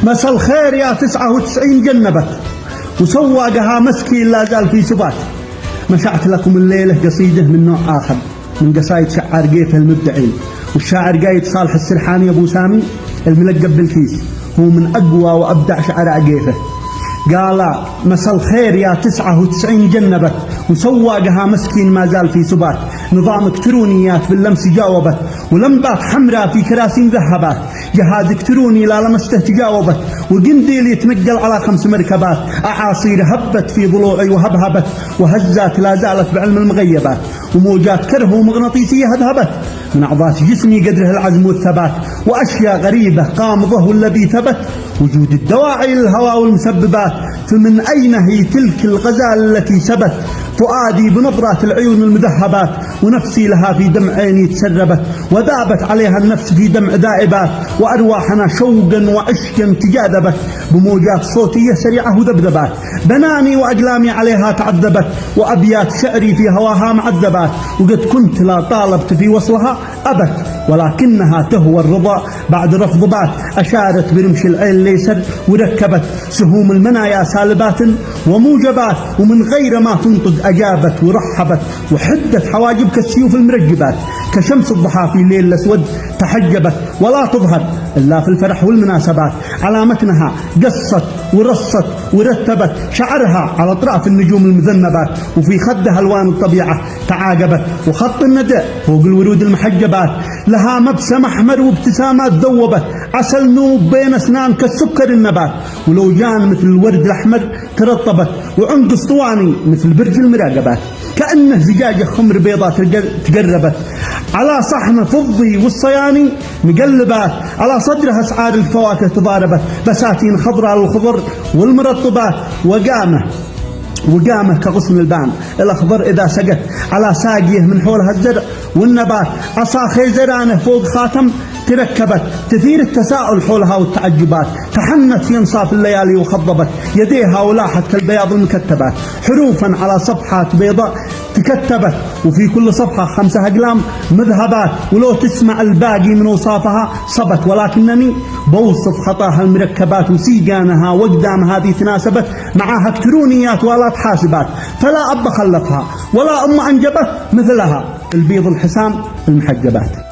مسا الخير يا 99 جنبت وسواقها مسكين لا زال في سبات. مشعت لكم الليلة قصيدة من نوع آخر من قصايد شعار قيفة المبدعين، والشاعر قايد صالح السرحاني أبو سامي الملقب بالكيس، هو من أقوى وأبدع شعراء قيفة. قال مسا الخير يا 99 جنبت وسواقها مسكين ما زال في سبات. نظام الكترونيات باللمس جاوبت ولمبات حمراء في كراسي ذهبات. جهاز الكتروني لا لمسته تجاوبت وقنديل يتنقل على 5 مركبات. أعاصير هبت في ضلوعي وهبهبت وهزات لا زالت بعلم المغيبات. وموجات كره ومغناطيسية هذهبت من أعضاء جسمي قدره العزم والثبات. وأشياء غريبة قامضه والذي ثبت وجود الدواعي للهواء والمسببات. فمن أين هي تلك الغزال التي سبت فؤادي بنظرات العيون المذهبات. ونفسي لها في دمع عيني تسربت وذابت عليها النفس في دمع ذائبات. وأرواحنا شوقا وعشقا تجاذبت بموجات صوتية سريعة وذبذبات. بناني وأقلامي عليها تعذبت وأبيات شعري في هواها معذبات. وقد كنت لا طالبت في وصلها أبت ولكنها تهوى الرضا بعد رفض بات. أشارت برمش العين ليسر وركبت سهوم المنايا سالبات وموجبات. ومن غير ما تنطق أجابت ورحبت وحدت حواجب كالسيوف المرجبات. كشمس الضحى في الليل الأسود تحجبت ولا تظهر إلا في الفرح والمناسبات. على متنها قصت ورصت ورتبت شعرها على أطراف النجوم المذنبات. وفي خدها ألوان الطبيعة تعاقبت وخط الندى فوق الورود المحجبات. لها مبسم أحمر وابتسامات ذوبت عسل نوب بين أسنان كالسكر النبات. ولوجان مثل الورد الأحمر ترطبت وعنق اسطواني مثل برج المراقبات. كأنه زجاجة خمر بيضاء تقربت على صحن فضي والصياني مقلبات. على صدرها أسعار الفواكه تضاربت بساتين خضراء للخضر والمرطبات. وقامه كغصن البان الأخضر إذا سقت على ساقيه من حولها الزرع والنبات. عصا خيزرانه فوق خاتم تركبت تثير التساؤل حولها والتعجبات. تحنت في انصاف الليالي وخضبت يديها ولاحت كالبياض المكتبات. حروفا على صفحات بيضاء تكتبت وفي كل صفحة 5 أقلام مذهبات. ولو تسمع الباقي من اوصافها صبت ولكنني بوصف خطاها المركبات. وسيقانها واقدام هذه تناسبت معها الكترونيات والات حاسبات. فلا أب خلفها ولا أم أنجبت مثلها البيض الحسام المحجبات.